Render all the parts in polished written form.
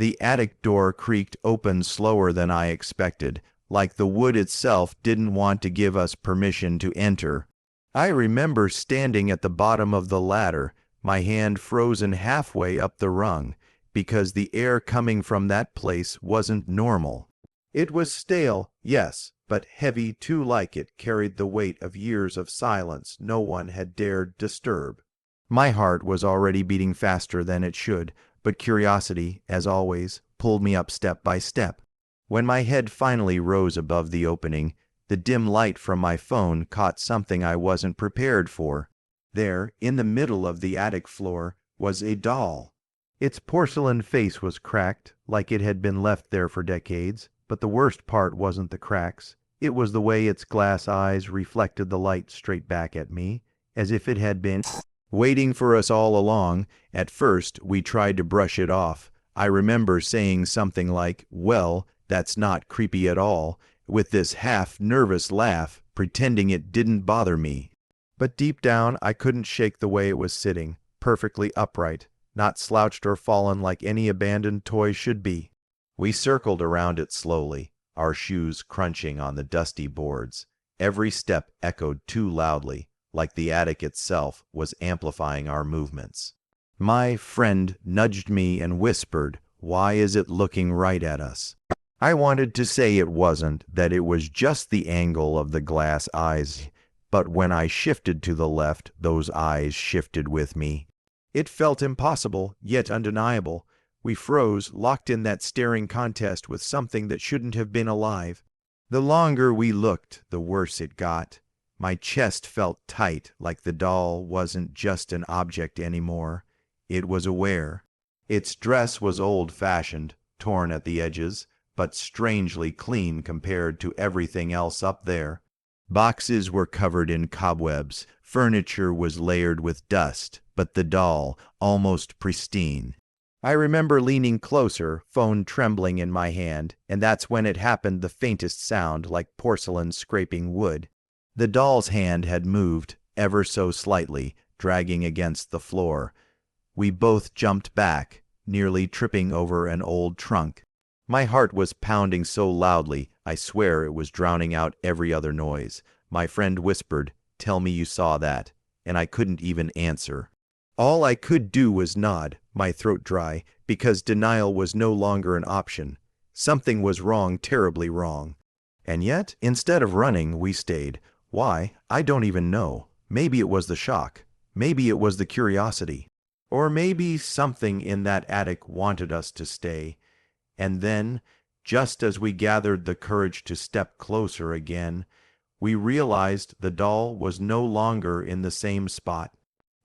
The attic door creaked open slower than I expected, like the wood itself didn't want to give us permission to enter. I remember standing at the bottom of the ladder, my hand frozen halfway up the rung, because the air coming from that place wasn't normal. It was stale, yes, but heavy too, like it carried the weight of years of silence no one had dared disturb. My heart was already beating faster than it should, but curiosity, as always, pulled me up step by step. When my head finally rose above the opening, the dim light from my phone caught something I wasn't prepared for. There, in the middle of the attic floor, was a doll. Its porcelain face was cracked, like it had been left there for decades, but the worst part wasn't the cracks. It was the way its glass eyes reflected the light straight back at me, as if it had been waiting for us all along. At first, we tried to brush it off. I remember saying something like, "Well, that's not creepy at all," with this half-nervous laugh, pretending it didn't bother me. But deep down, I couldn't shake the way it was sitting, perfectly upright, not slouched or fallen like any abandoned toy should be. We circled around it slowly, our shoes crunching on the dusty boards. Every step echoed too loudly, like the attic itself was amplifying our movements. My friend nudged me and whispered, "Why is it looking right at us?" I wanted to say it wasn't, that it was just the angle of the glass eyes, but when I shifted to the left, those eyes shifted with me. It felt impossible, yet undeniable. We froze, locked in that staring contest with something that shouldn't have been alive. The longer we looked, the worse it got. My chest felt tight, like the doll wasn't just an object anymore. It was aware. Its dress was old-fashioned, torn at the edges, but strangely clean compared to everything else up there. Boxes were covered in cobwebs, furniture was layered with dust, but the doll, almost pristine. I remember leaning closer, phone trembling in my hand, and that's when it happened, the faintest sound, like porcelain scraping wood. The doll's hand had moved, ever so slightly, dragging against the floor. We both jumped back, nearly tripping over an old trunk. My heart was pounding so loudly, I swear it was drowning out every other noise. My friend whispered, "Tell me you saw that," and I couldn't even answer. All I could do was nod, my throat dry, because denial was no longer an option. Something was wrong, terribly wrong. And yet, instead of running, we stayed. Why? I don't even know. Maybe it was the shock. Maybe it was the curiosity. Or maybe something in that attic wanted us to stay. And then, just as we gathered the courage to step closer again, we realized the doll was no longer in the same spot.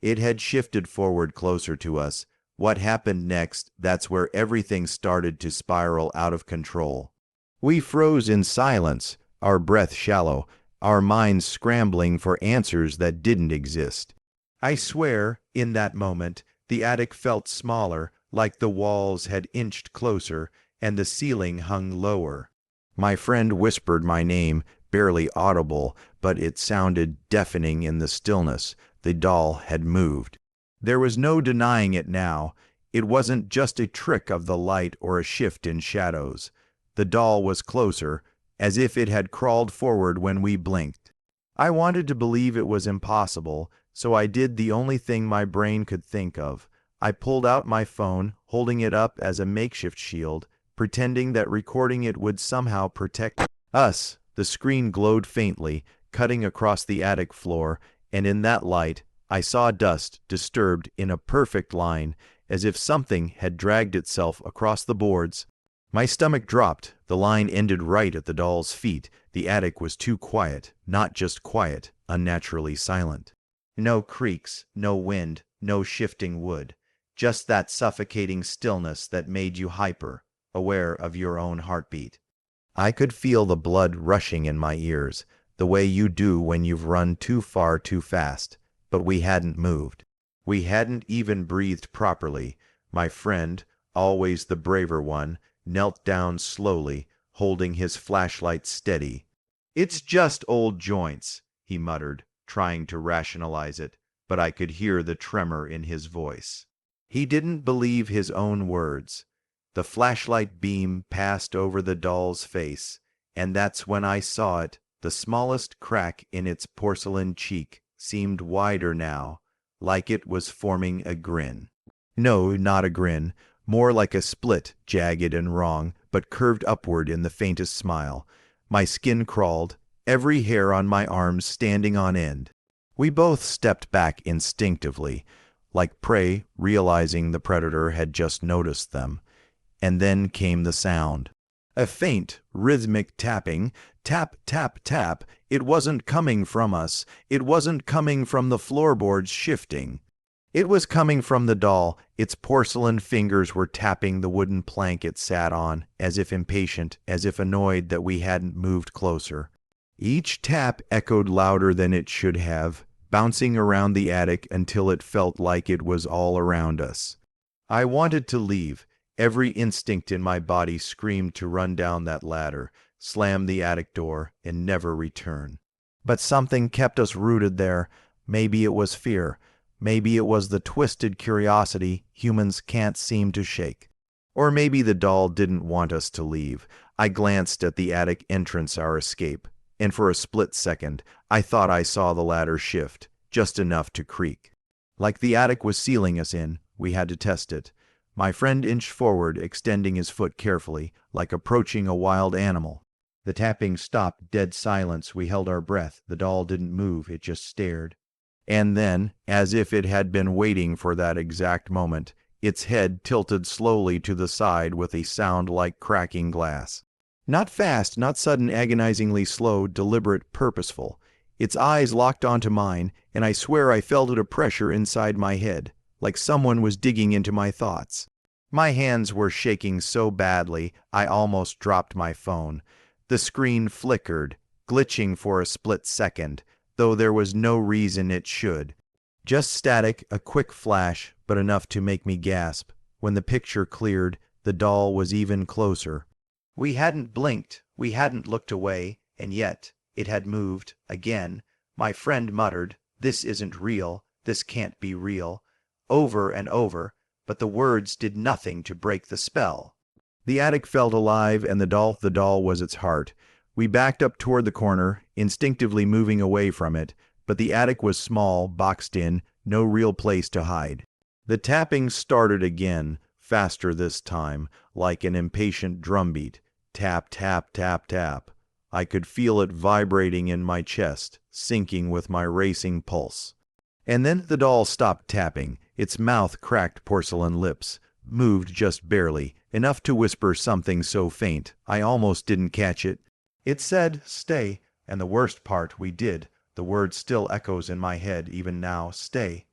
It had shifted forward closer to us. What happened next, that's where everything started to spiral out of control. We froze in silence, our breath shallow, our minds scrambling for answers that didn't exist. I swear, in that moment, the attic felt smaller, like the walls had inched closer, and the ceiling hung lower. My friend whispered my name, barely audible, but it sounded deafening in the stillness. The doll had moved. There was no denying it now. It wasn't just a trick of the light or a shift in shadows. The doll was closer, as if it had crawled forward when we blinked. I wanted to believe it was impossible, so I did the only thing my brain could think of. I pulled out my phone, holding it up as a makeshift shield, pretending that recording it would somehow protect us. The screen glowed faintly, cutting across the attic floor, and in that light, I saw dust disturbed in a perfect line, as if something had dragged itself across the boards. My stomach dropped. The line ended right at the doll's feet. The attic was too quiet, not just quiet, unnaturally silent. No creaks, no wind, no shifting wood. Just that suffocating stillness that made you hyper, aware of your own heartbeat. I could feel the blood rushing in my ears, the way you do when you've run too far too fast. But we hadn't moved. We hadn't even breathed properly. My friend, always the braver one, knelt down slowly, holding his flashlight steady. "It's just old joints," he muttered, trying to rationalize it, but I could hear the tremor in his voice. He didn't believe his own words. The flashlight beam passed over the doll's face, and that's when I saw it. The smallest crack in its porcelain cheek seemed wider now, like it was forming a grin. No, not a grin, more like a split, jagged and wrong, but curved upward in the faintest smile. My skin crawled, every hair on my arms standing on end. We both stepped back instinctively, like prey realizing the predator had just noticed them. And then came the sound. A faint, rhythmic tapping, tap, tap, tap. It wasn't coming from us. It wasn't coming from the floorboards shifting. It was coming from the doll. Its porcelain fingers were tapping the wooden plank it sat on, as if impatient, as if annoyed that we hadn't moved closer. Each tap echoed louder than it should have, bouncing around the attic until it felt like it was all around us. I wanted to leave. Every instinct in my body screamed to run down that ladder, slam the attic door, and never return. But something kept us rooted there. Maybe it was fear. Maybe it was the twisted curiosity humans can't seem to shake. Or maybe the doll didn't want us to leave. I glanced at the attic entrance, our escape, and for a split second, I thought I saw the ladder shift, just enough to creak. Like the attic was sealing us in, we had to test it. My friend inched forward, extending his foot carefully, like approaching a wild animal. The tapping stopped, dead silence. We held our breath. The doll didn't move, it just stared. And then, as if it had been waiting for that exact moment, its head tilted slowly to the side with a sound like cracking glass. Not fast, not sudden, agonizingly slow, deliberate, purposeful. Its eyes locked onto mine, and I swear I felt a pressure inside my head, like someone was digging into my thoughts. My hands were shaking so badly, I almost dropped my phone. The screen flickered, glitching for a split second, though there was no reason it should. Just static, a quick flash, but enough to make me gasp. When the picture cleared, the doll was even closer. We hadn't blinked, we hadn't looked away, and yet it had moved again. My friend muttered, "This isn't real, this can't be real," over and over, but the words did nothing to break the spell. The attic felt alive, and the doll was its heart. We backed up toward the corner, instinctively moving away from it, but the attic was small, boxed in, no real place to hide. The tapping started again, faster this time, like an impatient drumbeat. Tap, tap, tap, tap. I could feel it vibrating in my chest, syncing with my racing pulse. And then the doll stopped tapping. Its mouth cracked porcelain lips, moved just barely, enough to whisper something so faint I almost didn't catch it. It said, "Stay," and the worst part, we did. The word still echoes in my head even now, "Stay."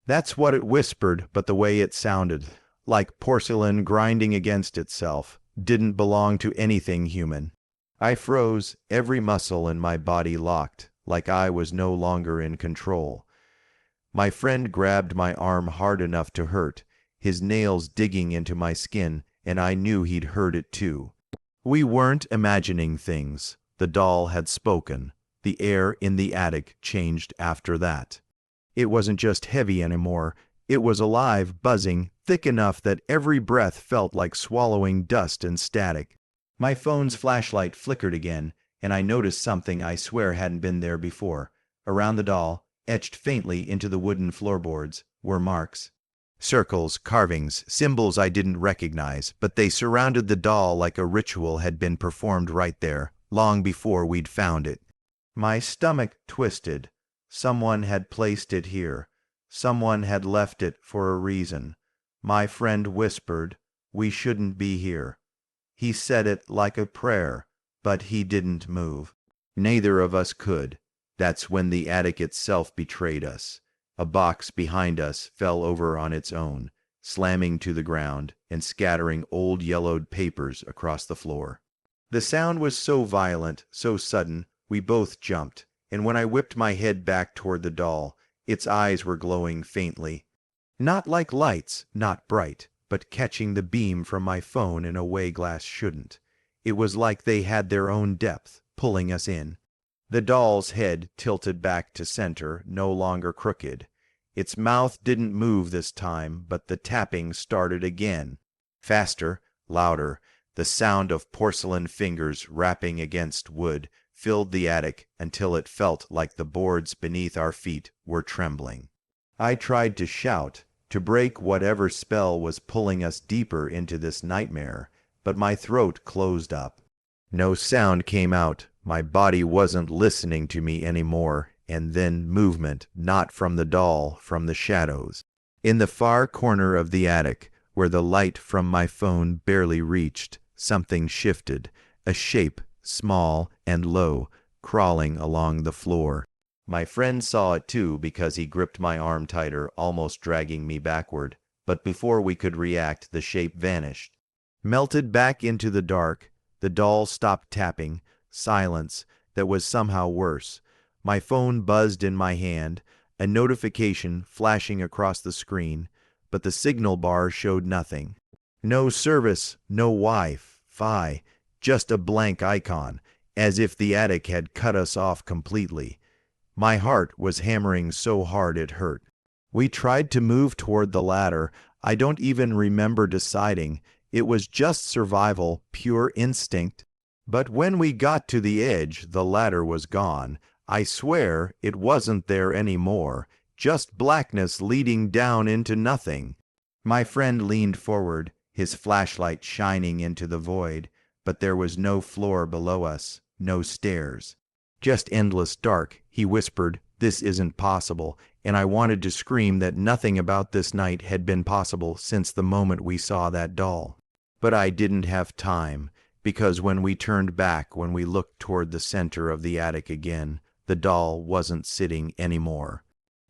That's what it whispered, but the way it sounded, like porcelain grinding against itself, didn't belong to anything human. I froze, every muscle in my body locked, like I was no longer in control. My friend grabbed my arm hard enough to hurt, his nails digging into my skin, and I knew he'd heard it too. We weren't imagining things. The doll had spoken. The air in the attic changed after that. It wasn't just heavy anymore. It was alive, buzzing, thick enough that every breath felt like swallowing dust and static. My phone's flashlight flickered again, and I noticed something I swear hadn't been there before. Around the doll, etched faintly into the wooden floorboards, were marks. Circles, carvings, symbols I didn't recognize, but they surrounded the doll like a ritual had been performed right there, long before we'd found it. My stomach twisted. Someone had placed it here. Someone had left it for a reason. My friend whispered, "We shouldn't be here." He said it like a prayer, but he didn't move. Neither of us could. That's when the attic itself betrayed us. A box behind us fell over on its own, slamming to the ground and scattering old yellowed papers across the floor. The sound was so violent, so sudden, we both jumped, and when I whipped my head back toward the doll, its eyes were glowing faintly. Not like lights, not bright, but catching the beam from my phone in a way glass shouldn't. It was like they had their own depth, pulling us in. The doll's head tilted back to center, no longer crooked. Its mouth didn't move this time, but the tapping started again. Faster, louder. The sound of porcelain fingers rapping against wood filled the attic until it felt like the boards beneath our feet were trembling. I tried to shout, to break whatever spell was pulling us deeper into this nightmare, but my throat closed up. No sound came out. My body wasn't listening to me anymore. And then movement, not from the doll, from the shadows. In the far corner of the attic, where the light from my phone barely reached, something shifted, a shape, small and low, crawling along the floor. My friend saw it too because he gripped my arm tighter, almost dragging me backward. But before we could react, the shape vanished. Melted back into the dark, the doll stopped tapping. Silence that was somehow worse. My phone buzzed in my hand, a notification flashing across the screen, but the signal bar showed nothing. No service, no Wi-Fi, just a blank icon, as if the attic had cut us off completely. My heart was hammering so hard it hurt. We tried to move toward the ladder. I don't even remember deciding. It was just survival, pure instinct. But when we got to the edge, the ladder was gone. I swear it wasn't there anymore, just blackness leading down into nothing. My friend leaned forward, his flashlight shining into the void, but there was no floor below us, no stairs. Just endless dark. He whispered, "This isn't possible," and I wanted to scream that nothing about this night had been possible since the moment we saw that doll. But I didn't have time, because when we turned back, when we looked toward the center of the attic again, the doll wasn't sitting anymore.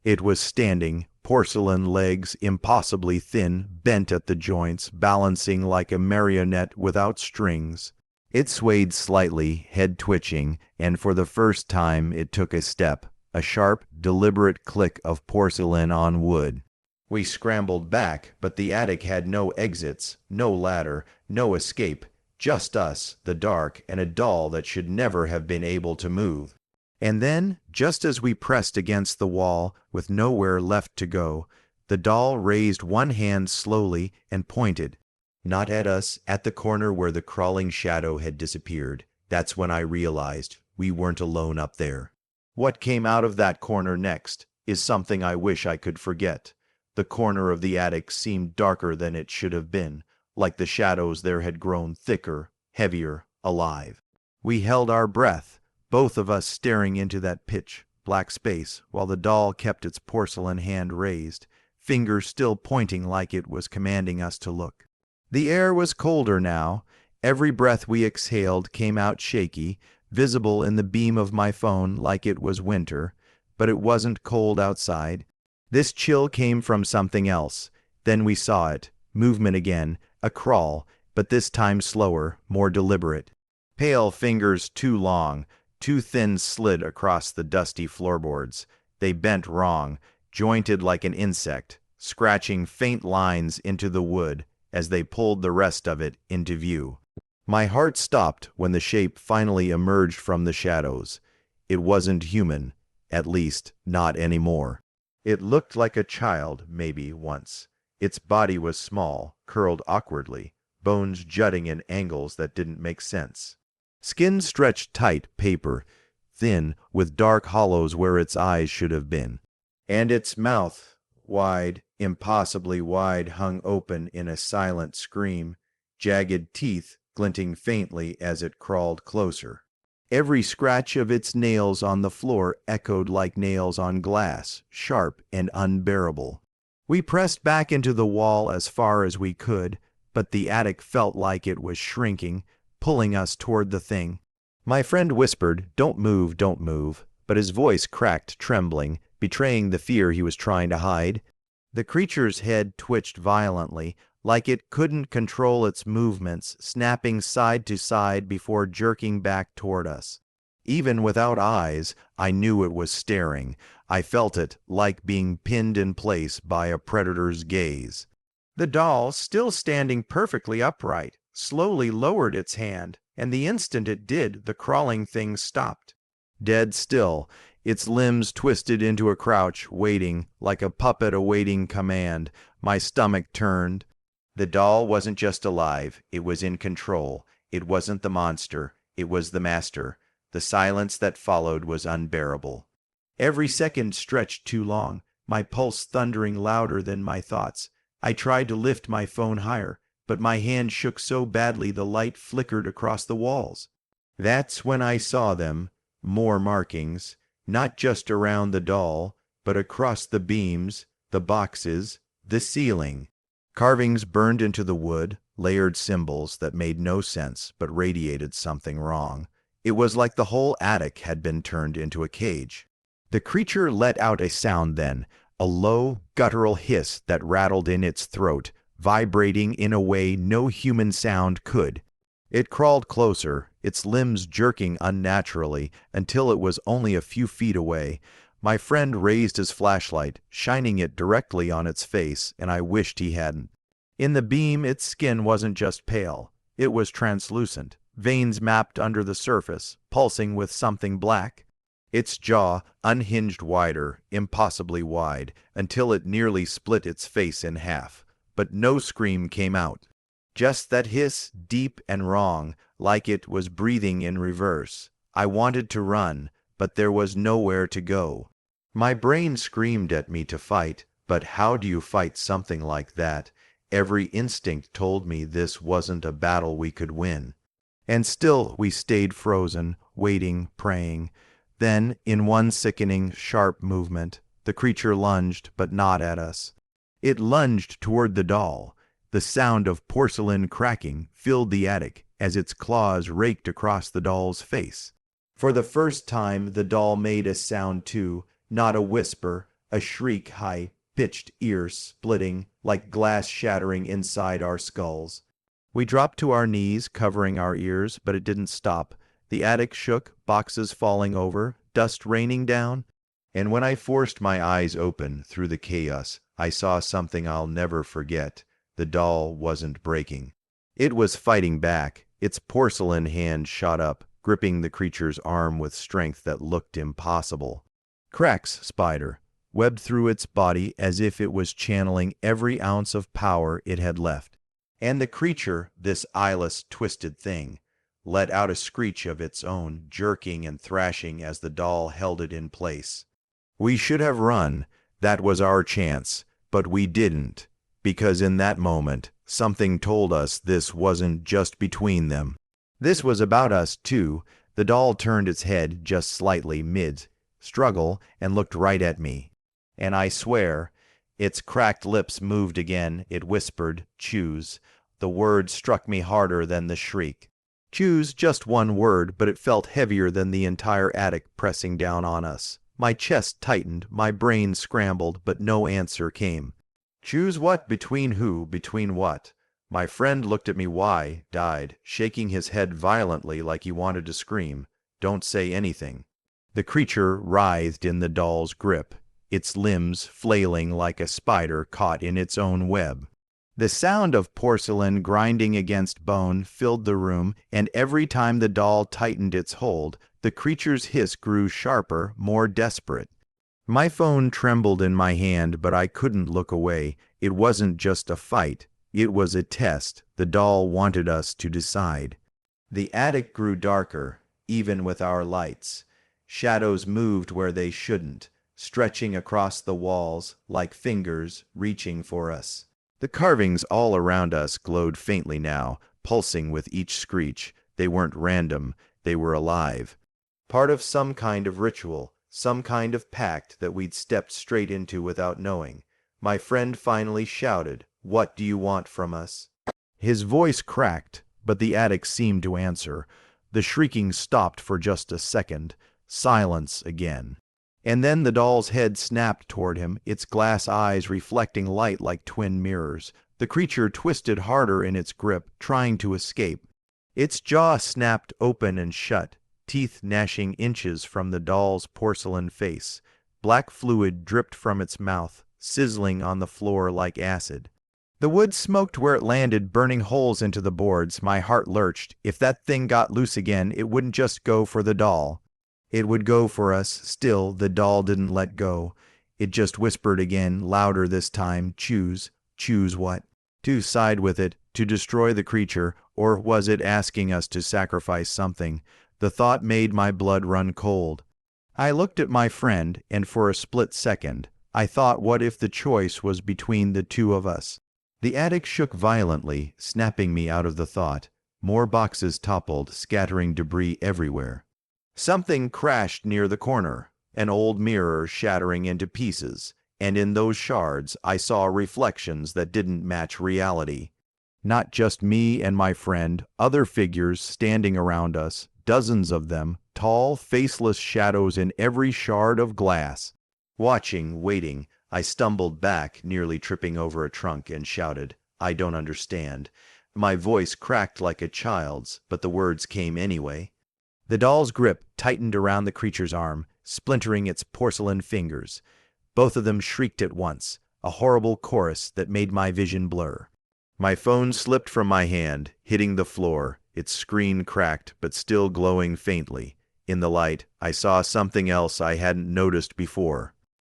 It was standing, porcelain legs impossibly thin, bent at the joints, balancing like a marionette without strings. It swayed slightly, head twitching, and for the first time it took a step, a sharp, deliberate click of porcelain on wood. We scrambled back, but the attic had no exits, no ladder, no escape, just us, the dark, and a doll that should never have been able to move. And then, just as we pressed against the wall, with nowhere left to go, the doll raised one hand slowly and pointed. Not at us, at the corner where the crawling shadow had disappeared. That's when I realized we weren't alone up there. What came out of that corner next is something I wish I could forget. The corner of the attic seemed darker than it should have been, like the shadows there had grown thicker, heavier, alive. We held our breath, both of us staring into that pitch black space, while the doll kept its porcelain hand raised, fingers still pointing like it was commanding us to look. The air was colder now. Every breath we exhaled came out shaky, visible in the beam of my phone like it was winter, but it wasn't cold outside. This chill came from something else. Then we saw it, movement again, a crawl, but this time slower, more deliberate. Pale fingers too long, too thin slid across the dusty floorboards. They bent wrong, jointed like an insect, scratching faint lines into the wood as they pulled the rest of it into view. My heart stopped when the shape finally emerged from the shadows. It wasn't human, at least not anymore. It looked like a child, maybe, once. Its body was small, curled awkwardly, bones jutting in angles that didn't make sense. Skin stretched tight, paper, thin, with dark hollows where its eyes should have been. And its mouth, wide, impossibly wide, hung open in a silent scream, jagged teeth glinting faintly as it crawled closer. Every scratch of its nails on the floor echoed like nails on glass, sharp and unbearable. We pressed back into the wall as far as we could, but the attic felt like it was shrinking, pulling us toward the thing. My friend whispered, don't move," but his voice cracked, trembling, betraying the fear he was trying to hide. The creature's head twitched violently, like it couldn't control its movements, snapping side to side before jerking back toward us. Even without eyes, I knew it was staring. I felt it, like being pinned in place by a predator's gaze. The doll, still standing perfectly upright, slowly lowered its hand, and the instant it did, the crawling thing stopped. Dead still, its limbs twisted into a crouch, waiting, like a puppet awaiting command. My stomach turned. The doll wasn't just alive, it was in control. It wasn't the monster, it was the master. The silence that followed was unbearable. Every second stretched too long, my pulse thundering louder than my thoughts. I tried to lift my phone higher, but my hand shook so badly the light flickered across the walls. That's when I saw them, more markings, not just around the doll, but across the beams, the boxes, the ceiling. Carvings burned into the wood, layered symbols that made no sense but radiated something wrong. It was like the whole attic had been turned into a cage. The creature let out a sound then, a low, guttural hiss that rattled in its throat, vibrating in a way no human sound could. It crawled closer, its limbs jerking unnaturally, until it was only a few feet away. My friend raised his flashlight, shining it directly on its face, and I wished he hadn't. In the beam, its skin wasn't just pale. It was translucent, veins mapped under the surface, pulsing with something black. Its jaw unhinged wider, impossibly wide, until it nearly split its face in half. But no scream came out. Just that hiss, deep and wrong, like it was breathing in reverse. I wanted to run, but there was nowhere to go. My brain screamed at me to fight, but how do you fight something like that? Every instinct told me this wasn't a battle we could win. And still we stayed frozen, waiting, praying. Then, in one sickening, sharp movement, the creature lunged, but not at us. It lunged toward the doll. The sound of porcelain cracking filled the attic as its claws raked across the doll's face. For the first time, the doll made a sound too, not a whisper, a shriek high-pitched, ear-splitting, like glass shattering inside our skulls. We dropped to our knees, covering our ears, but it didn't stop. The attic shook, boxes falling over, dust raining down. And when I forced my eyes open through the chaos, I saw something I'll never forget. The doll wasn't breaking. It was fighting back. Its porcelain hand shot up, gripping the creature's arm with strength that looked impossible. Cracks, spider, webbed through its body as if it was channeling every ounce of power it had left. And the creature, this eyeless, twisted thing, let out a screech of its own, jerking and thrashing as the doll held it in place. We should have run. That was our chance. But we didn't, because in that moment, something told us this wasn't just between them. This was about us, too. The doll turned its head just slightly mid-struggle and looked right at me. And I swear, its cracked lips moved again. It whispered, "Choose." The word struck me harder than the shriek. Choose, just one word, but it felt heavier than the entire attic pressing down on us. My chest tightened, my brain scrambled, but no answer came. Choose what? Between who? Between what? My friend looked at me wide-eyed, shaking his head violently like he wanted to scream. Don't say anything. The creature writhed in the doll's grip, its limbs flailing like a spider caught in its own web. The sound of porcelain grinding against bone filled the room, and every time the doll tightened its hold, the creature's hiss grew sharper, more desperate. My phone trembled in my hand, but I couldn't look away. It wasn't just a fight. It was a test. The doll wanted us to decide. The attic grew darker, even with our lights. Shadows moved where they shouldn't, stretching across the walls like fingers reaching for us. The carvings all around us glowed faintly now, pulsing with each screech. They weren't random. They were alive. Part of some kind of ritual, some kind of pact that we'd stepped straight into without knowing. My friend finally shouted, "What do you want from us?" His voice cracked, but the attic seemed to answer. The shrieking stopped for just a second. Silence again. And then the doll's head snapped toward him, its glass eyes reflecting light like twin mirrors. The creature twisted harder in its grip, trying to escape. Its jaw snapped open and shut, teeth gnashing inches from the doll's porcelain face. Black fluid dripped from its mouth, sizzling on the floor like acid. The wood smoked where it landed, burning holes into the boards. My heart lurched. If that thing got loose again, it wouldn't just go for the doll. It would go for us. Still, the doll didn't let go. It just whispered again, louder this time, "Choose." Choose what? To side with it, to destroy the creature, or was it asking us to sacrifice something? The thought made my blood run cold. I looked at my friend, and for a split second, I thought, what if the choice was between the two of us? The attic shook violently, snapping me out of the thought. More boxes toppled, scattering debris everywhere. Something crashed near the corner, an old mirror shattering into pieces, and in those shards I saw reflections that didn't match reality. Not just me and my friend, other figures standing around us, dozens of them, tall, faceless shadows in every shard of glass. Watching, waiting, I stumbled back, nearly tripping over a trunk, and shouted, "I don't understand." My voice cracked like a child's, but the words came anyway. The doll's grip tightened around the creature's arm, splintering its porcelain fingers. Both of them shrieked at once, a horrible chorus that made my vision blur. My phone slipped from my hand, hitting the floor, its screen cracked but still glowing faintly. In the light, I saw something else I hadn't noticed before.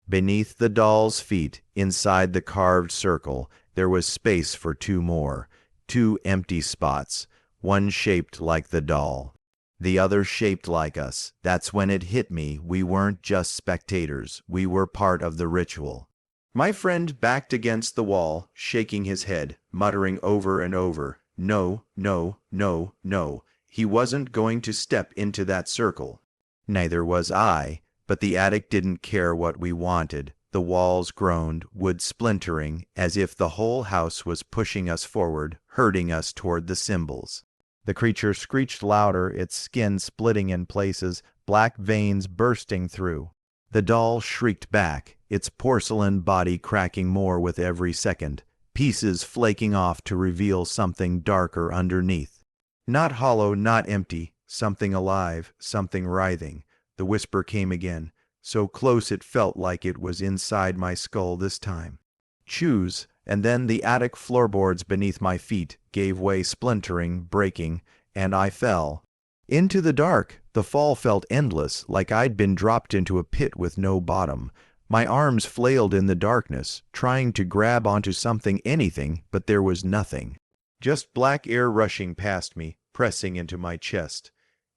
Beneath the doll's feet, inside the carved circle, there was space for two more, two empty spots, one shaped like the doll, the other shaped like us. That's when it hit me, we weren't just spectators, we were part of the ritual. My friend backed against the wall, shaking his head, muttering over and over, "No, no, no, no." He wasn't going to step into that circle. Neither was I, but the attic didn't care what we wanted. The walls groaned, wood splintering, as if the whole house was pushing us forward, herding us toward the symbols. The creature screeched louder, its skin splitting in places, black veins bursting through. The doll shrieked back, its porcelain body cracking more with every second, pieces flaking off to reveal something darker underneath. Not hollow, not empty, something alive, something writhing. The whisper came again, so close it felt like it was inside my skull this time. "Choose," and then the attic floorboards beneath my feet gave way, splintering, breaking, and I fell. Into the dark. The fall felt endless, like I'd been dropped into a pit with no bottom. My arms flailed in the darkness, trying to grab onto something, anything, but there was nothing. Just black air rushing past me, pressing into my chest.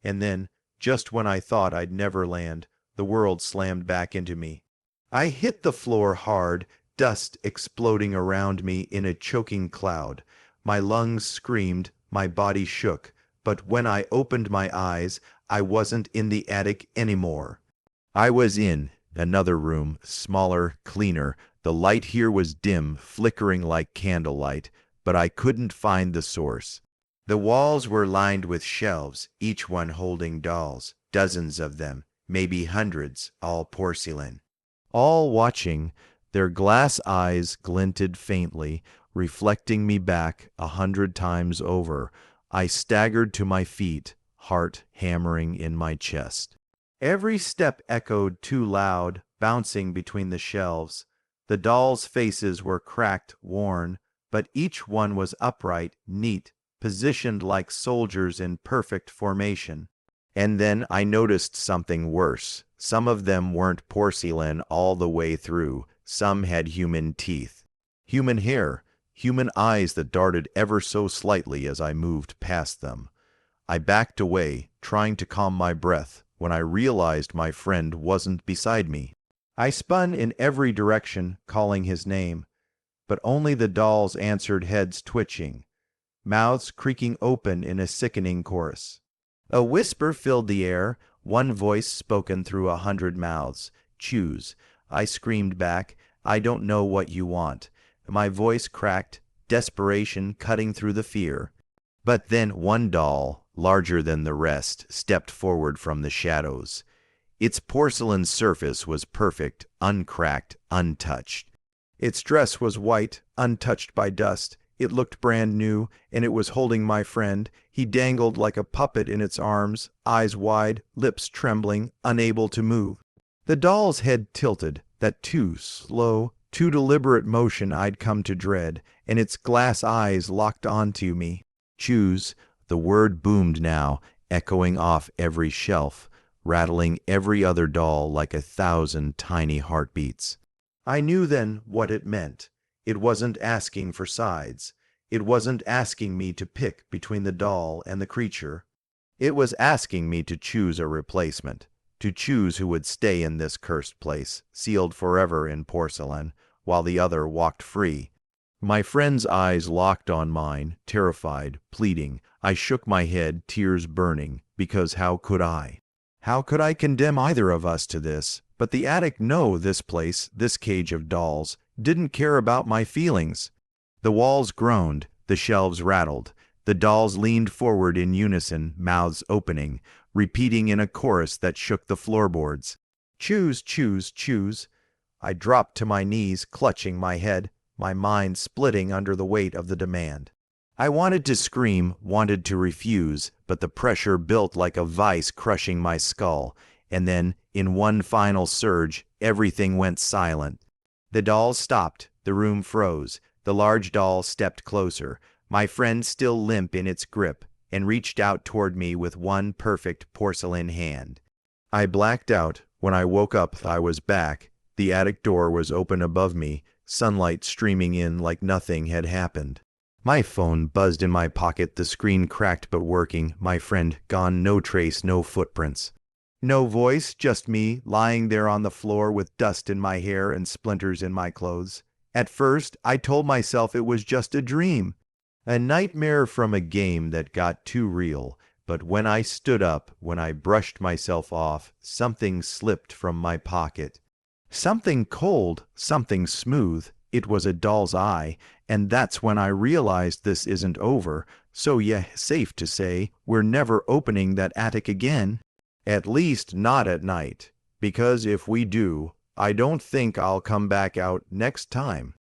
And then, just when I thought I'd never land, the world slammed back into me. I hit the floor hard, dust exploding around me in a choking cloud. My lungs screamed, my body shook, but when I opened my eyes, I wasn't in the attic anymore. I was in another room, smaller, cleaner. The light here was dim, flickering like candlelight, but I couldn't find the source. The walls were lined with shelves, each one holding dolls, dozens of them, maybe hundreds, all porcelain. All watching, their glass eyes glinted faintly, reflecting me back 100 times over. I staggered to my feet, heart hammering in my chest. Every step echoed too loud, bouncing between the shelves. The dolls' faces were cracked, worn, but each one was upright, neat, positioned like soldiers in perfect formation. And then I noticed something worse. Some of them weren't porcelain all the way through. Some had human teeth, human hair, human eyes that darted ever so slightly as I moved past them. I backed away, trying to calm my breath, when I realized my friend wasn't beside me. I spun in every direction, calling his name, but only the dolls answered, heads twitching, mouths creaking open in a sickening chorus. A whisper filled the air, one voice spoken through 100 mouths. "Choose." I screamed back, "I don't know what you want." My voice cracked, desperation cutting through the fear. But then one doll, larger than the rest, stepped forward from the shadows. Its porcelain surface was perfect, uncracked, untouched. Its dress was white, untouched by dust. It looked brand new, and it was holding my friend. He dangled like a puppet in its arms, eyes wide, lips trembling, unable to move. The doll's head tilted, that too slow, too deliberate motion I'd come to dread, and its glass eyes locked onto me. "Choose." The word boomed now, echoing off every shelf, rattling every other doll like 1,000 tiny heartbeats. I knew then what it meant. It wasn't asking for sides. It wasn't asking me to pick between the doll and the creature. It was asking me to choose a replacement, to choose who would stay in this cursed place, sealed forever in porcelain, while the other walked free. My friend's eyes locked on mine, terrified, pleading. I shook my head, tears burning, because how could I? How could I condemn either of us to this? But the attic knew this place, this cage of dolls, didn't care about my feelings. The walls groaned, the shelves rattled. The dolls leaned forward in unison, mouths opening, repeating in a chorus that shook the floorboards. Choose, choose, choose. I dropped to my knees, clutching my head, my mind splitting under the weight of the demand. I wanted to scream, wanted to refuse, but the pressure built like a vice crushing my skull, and then, in one final surge, everything went silent. The dolls stopped, the room froze, the large doll stepped closer, my friend still limp in its grip, and reached out toward me with one perfect porcelain hand. I blacked out. When I woke up, I was back. The attic door was open above me, sunlight streaming in like nothing had happened. My phone buzzed in my pocket, the screen cracked but working, my friend gone, no trace, no footprints. No voice, just me, lying there on the floor with dust in my hair and splinters in my clothes. At first, I told myself it was just a dream, a nightmare from a game that got too real. But when I stood up, when I brushed myself off, something slipped from my pocket. Something cold, something smooth. It was a doll's eye, and that's when I realized this isn't over. So yeah, safe to say, we're never opening that attic again. At least not at night, because if we do, I don't think I'll come back out next time.